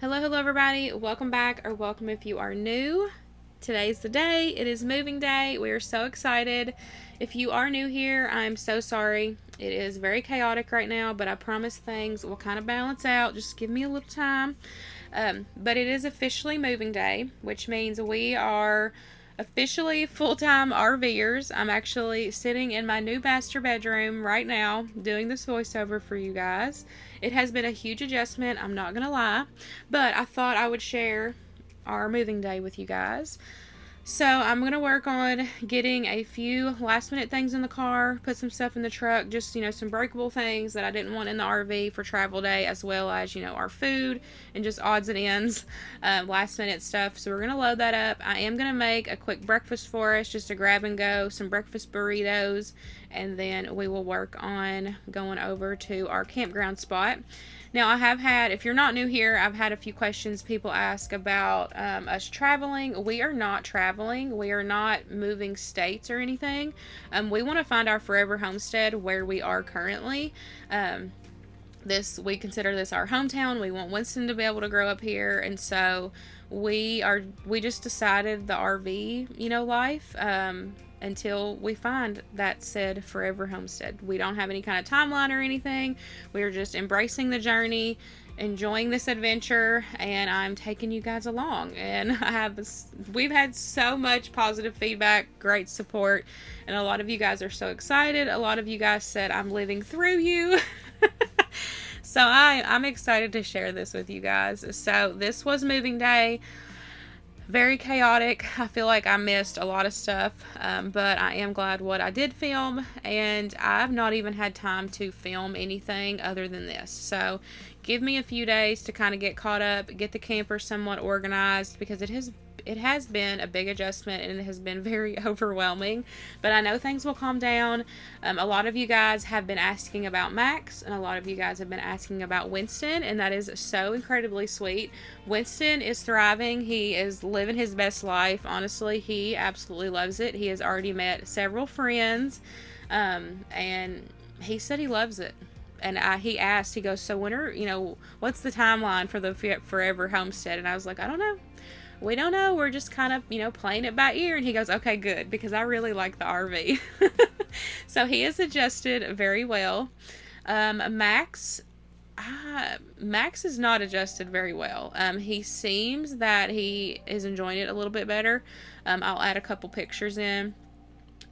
Hello everybody. Welcome back, or welcome if you are new. Today's the day. It is moving day. We are so excited. If you are new here, I'm so sorry. It is very chaotic right now, but I promise things will kind of balance out. Just give me a little time. But it is officially moving day, which means we are officially full-time RVers. I'm actually sitting in my new master bedroom right now doing this voiceover for you guys. It has been a huge adjustment, I'm not gonna lie, but I thought I would share our moving day with you guys. So I'm going to work on getting a few last minute things in the car, put some stuff in the truck, just, some breakable things that I didn't want in the RV for travel day, as well as, our food and just odds and ends, last minute stuff. So we're going to load that up. I am going to make a quick breakfast for us, just a grab and go, some breakfast burritos, and then we will work on going over to our campground spot. Now, I have had, if you're not new here, I've had a few questions people ask about us traveling. We are not traveling. We are not moving states or anything. We want to find our forever homestead where we are currently. We consider this our hometown. We want Winston to be able to grow up here, and so we just decided the RV, life. Until we find that said forever homestead. We don't have any kind of timeline or anything. We are just embracing the journey, enjoying this adventure, and I'm taking you guys along. And we've had so much positive feedback, great support, and a lot of you guys are so excited. A lot of you guys said, I'm living through you. So I'm excited to share this with you guys. So this was moving day. Very chaotic. I feel like I missed a lot of stuff, but I am glad what I did film, and I've not even had time to film anything other than this. So give me a few days to kind of get caught up, get the camper somewhat organized, because it has been a big adjustment and it has been very overwhelming, but I know things will calm down. A lot of you guys have been asking about Max, and a lot of you guys have been asking about Winston, and that is so incredibly sweet. Winston is thriving. He is living his best life. Honestly, he absolutely loves it. He has already met several friends, and he said he loves it. And he asked, he goes, so what's the timeline for the forever homestead? And I was like, I don't know. We don't know. We're just kind of, playing it by ear. And he goes, okay, good, because I really like the RV. So he has adjusted very well. Max is not adjusted very well. He seems that he is enjoying it a little bit better. I'll add a couple pictures in.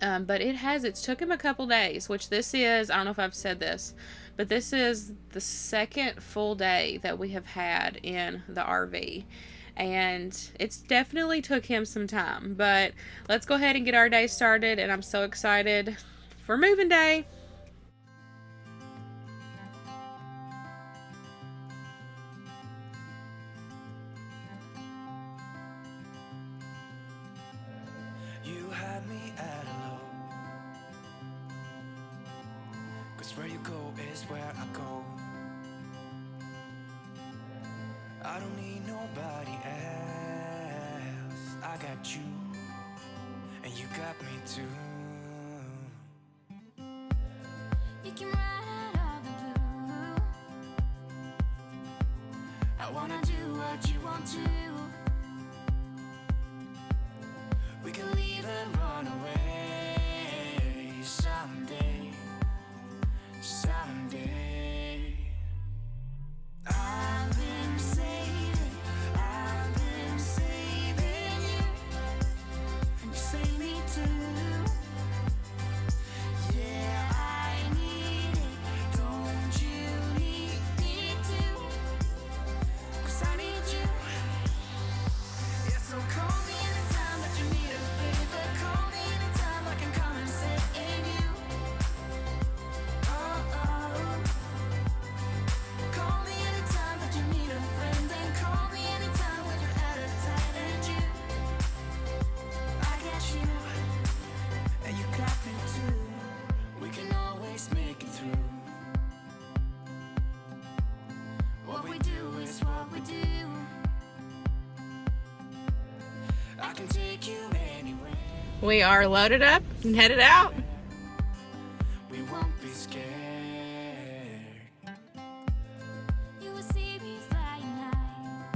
But it's took him a couple days, which this is, I don't know if I've said this, but this is the second full day that we have had in the RV. And it's definitely took him some time, but let's go ahead and get our day started, and I'm so excited for moving day. You had me at hello, 'cause where you go is where I go. I don't need nobody else. I got you, and you got me too. You came right out of the blue. I wanna do what you want to. We can leave and run away someday, someday. I've been saving you, and you save me too. Yeah, I need it, don't you need me too? 'Cause I need you. Yeah, so call me anytime that you need a favor. Call me anytime I can come and sit in you. Oh, oh. Call me anytime that you need a friend, and call me anytime when you're out of time. And you, I got you, And you got me too. we can always make it through. What we do is what we do. I can take you anywhere. We are loaded up and headed out. We won't be scared. You will see me flying high.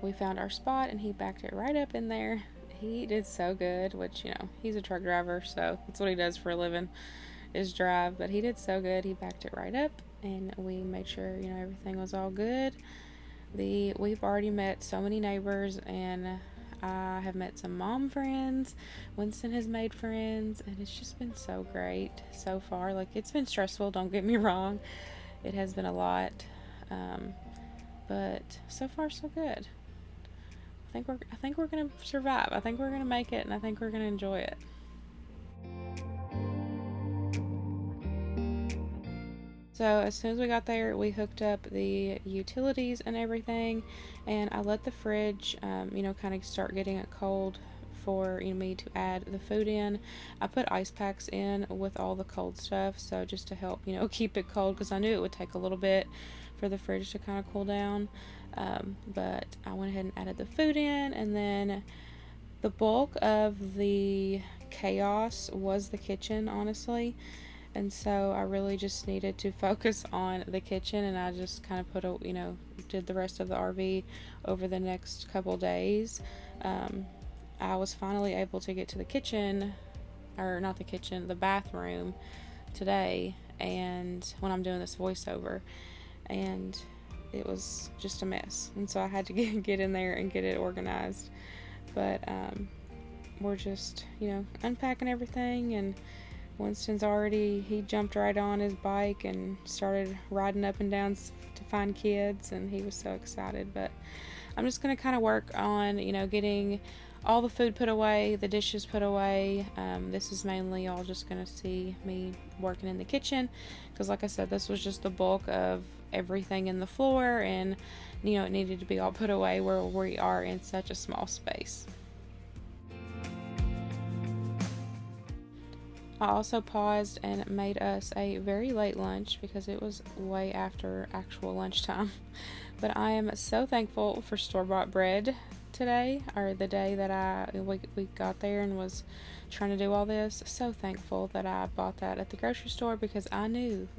we found our spot and he backed it right up in there. He did so good, which, he's a truck driver, so that's what he does for a living, is drive. But he did so good. He backed it right up, and we made sure, everything was all good. We've already met so many neighbors, and I have met some mom friends. Winston has made friends, and it's just been so great so far. Like, it's been stressful, don't get me wrong. It has been a lot, but so far so good. I think we're gonna survive. I think we're gonna make it, and I think we're gonna enjoy it. So as soon as we got there, we hooked up the utilities and everything, and I let the fridge, kind of start getting it cold for me to add the food in. I put ice packs in with all the cold stuff, so just to help keep it cold, because I knew it would take a little bit for the fridge to kind of cool down. But I went ahead and added the food in, and then the bulk of the chaos was the kitchen, honestly. And so I really just needed to focus on the kitchen, and I just kind of did the rest of the RV over the next couple days. I was finally able to get to the kitchen, or not the kitchen, the bathroom today, and when I'm doing this voiceover, and it was just a mess, and so I had to get in there and get it organized. But we're just unpacking everything, and Winston's he jumped right on his bike and started riding up and down to find kids, and he was so excited. But I'm just going to kind of work on, getting all the food put away, the dishes put away. This is mainly y'all just going to see me working in the kitchen, because like I said, this was just the bulk of everything in the floor, and it needed to be all put away where we are in such a small space. I also paused and made us a very late lunch because it was way after actual lunchtime. But I am so thankful for store-bought bread today, or the day that we got there and was trying to do all this. So thankful that I bought that at the grocery store, because I knew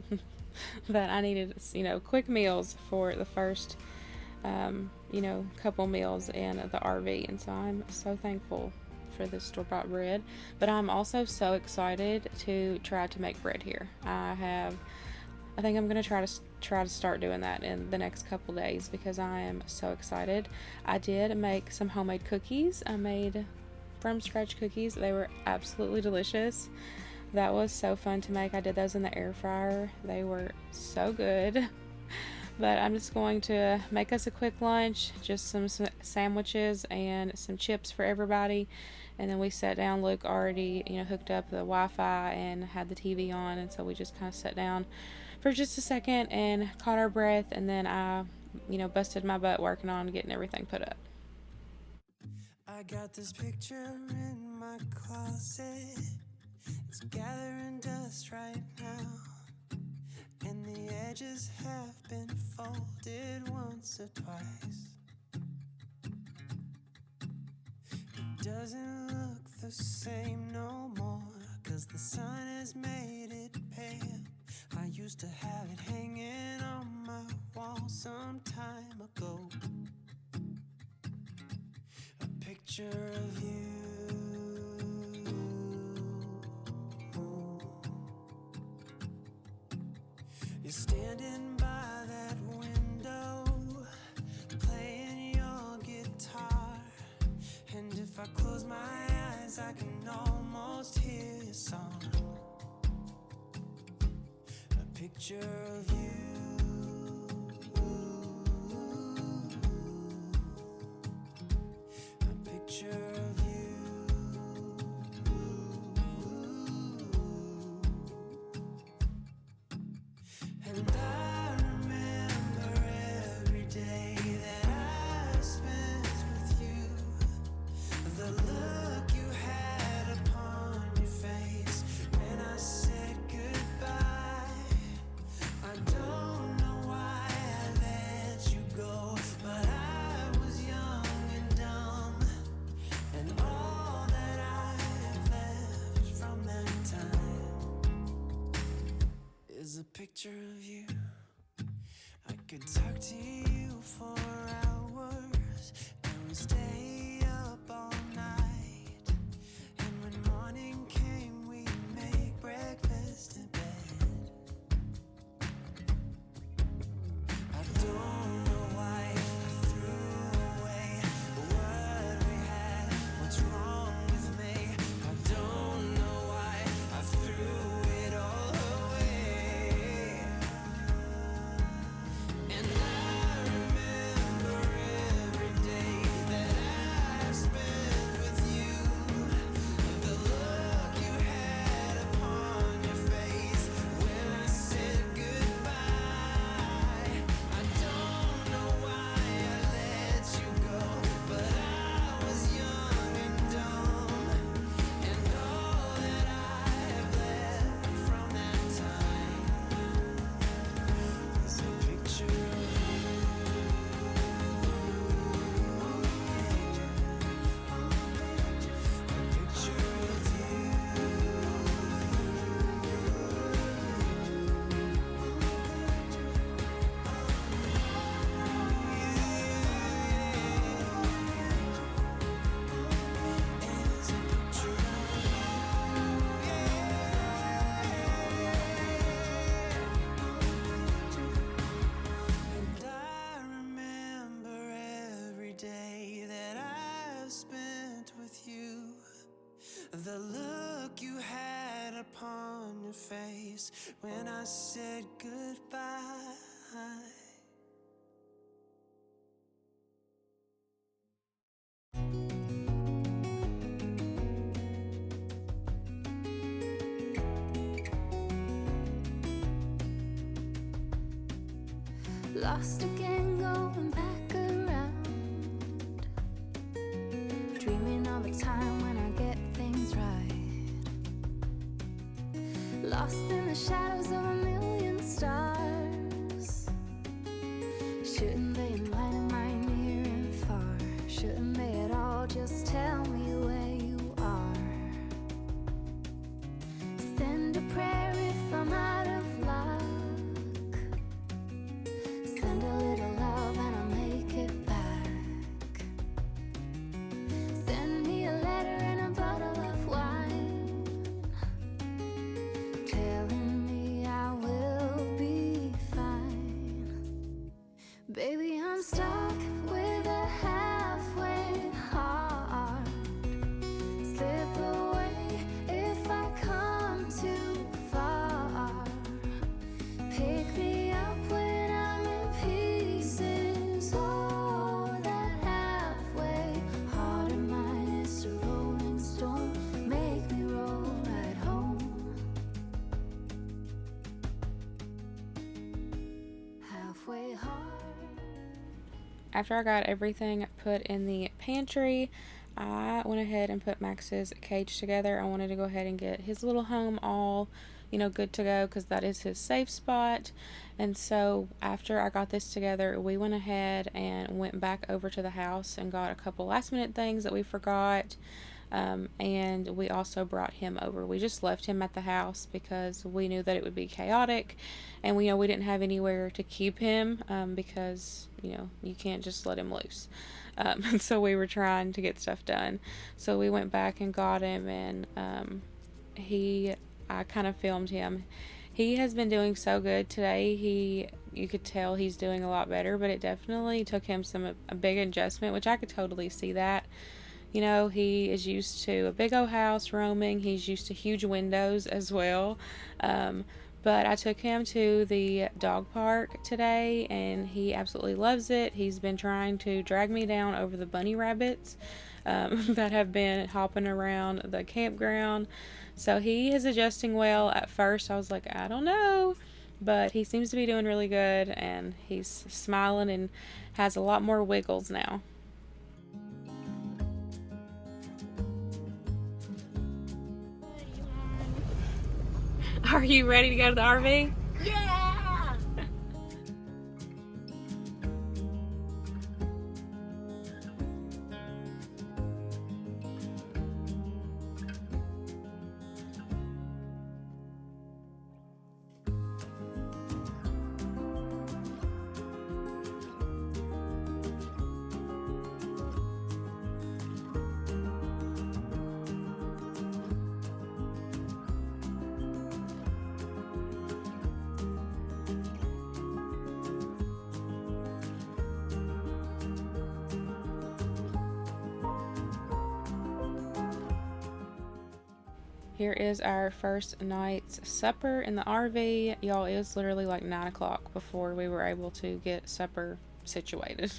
that I needed, quick meals for the first, couple meals in the RV. And so I'm so thankful for this store-bought bread. But I'm also so excited to try to make bread here. I think I'm gonna try to start doing that in the next couple days, because I am so excited. I did make some homemade cookies. I made from scratch cookies. They were absolutely delicious. That was so fun to make. I did those in the air fryer. They were so good. But I'm just going to make us a quick lunch, just some sandwiches and some chips for everybody. And then we sat down. Luke already, hooked up the Wi-Fi and had the TV on, and so we just kind of sat down for just a second and caught our breath, and then I, busted my butt working on getting everything put up. I got this picture in my closet. It's gathering dust right now, and the edges have been folded once or twice. It doesn't look the same no more, 'cause the sun has made it pale. I used to have it hanging on my wall some time ago. A picture of you. You're standing by that window, playing your guitar. And if I close my eyes, I can almost hear your song. A picture of you. A picture of you. And I remember every day that I spent with you. The look you had upon your face when I said goodbye. I don't know why I let you go, but I was young and dumb, and all that I have left from that time is a picture of you. I could talk to you for hours, we stay up all night, and when morning came, we make breakfast in bed. I don't know why I threw away what we had. What's wrong with me? I don't know why I threw it all away. And I remember every day that I've spent with you, the look you had upon your face when I said goodbye. I don't know why I let you go, but I was young and dumb, and all that I have left from that time is a picture of you. A picture of you. It's a picture of and I remember every day that I've spent with you, the look you had upon your face when I said goodbye. Lost again, going back around, dreaming of a time when I get things right. Lost in the shadows of a million stars. Shouldn't they enlighten my near and far? Shouldn't they at all just tell me where you are? Send a prayer if I'm out of luck. Send a little love and I'll make it back. Send me a letter and a bottle of wine, telling me I will be fine. Baby, I'm stuck with a halfway heart. Slip away if I come too far. Pick me up when I'm in pieces. Oh, that halfway heart of mine is a rolling stone. Make me roll right home. Halfway heart. After I got everything put in the pantry, I went ahead and put Max's cage together. I wanted to go ahead and get his little home all, good to go, because that is his safe spot. And so after I got this together, we went ahead and went back over to the house and got a couple last minute things that we forgot. And we also brought him over. We just left him at the house because we knew that it would be chaotic, and we didn't have anywhere to keep him, because you can't just let him loose. And so we were trying to get stuff done. So we went back and got him, and I kind of filmed him. He has been doing so good today. You could tell he's doing a lot better, but it definitely took him a big adjustment, which I could totally see that. He is used to a big old house roaming. He's used to huge windows as well. But I took him to the dog park today, and he absolutely loves it. He's been trying to drag me down over the bunny rabbits that have been hopping around the campground. So he is adjusting well. At first, I was like, I don't know. But he seems to be doing really good, and he's smiling and has a lot more wiggles now. Are you ready to go to the RV? Yeah! Here is our first night's supper in the RV. Y'all, it was literally like 9 o'clock before we were able to get supper situated.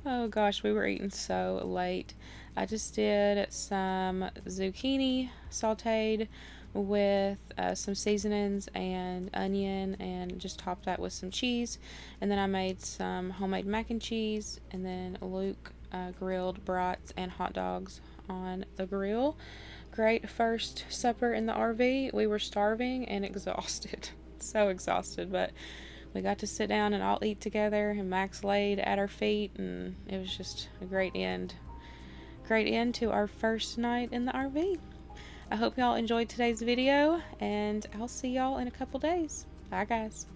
Oh gosh, we were eating so late. I just did some zucchini sauteed with some seasonings and onion, and just topped that with some cheese. And then I made some homemade mac and cheese, and then Luke grilled brats and hot dogs on the grill. Great first supper in the RV. We were starving and exhausted. So exhausted, but we got to sit down and all eat together, and Max laid at our feet, and it was just a great end. Great end to our first night in the RV. I hope y'all enjoyed today's video, and I'll see y'all in a couple days. Bye, guys.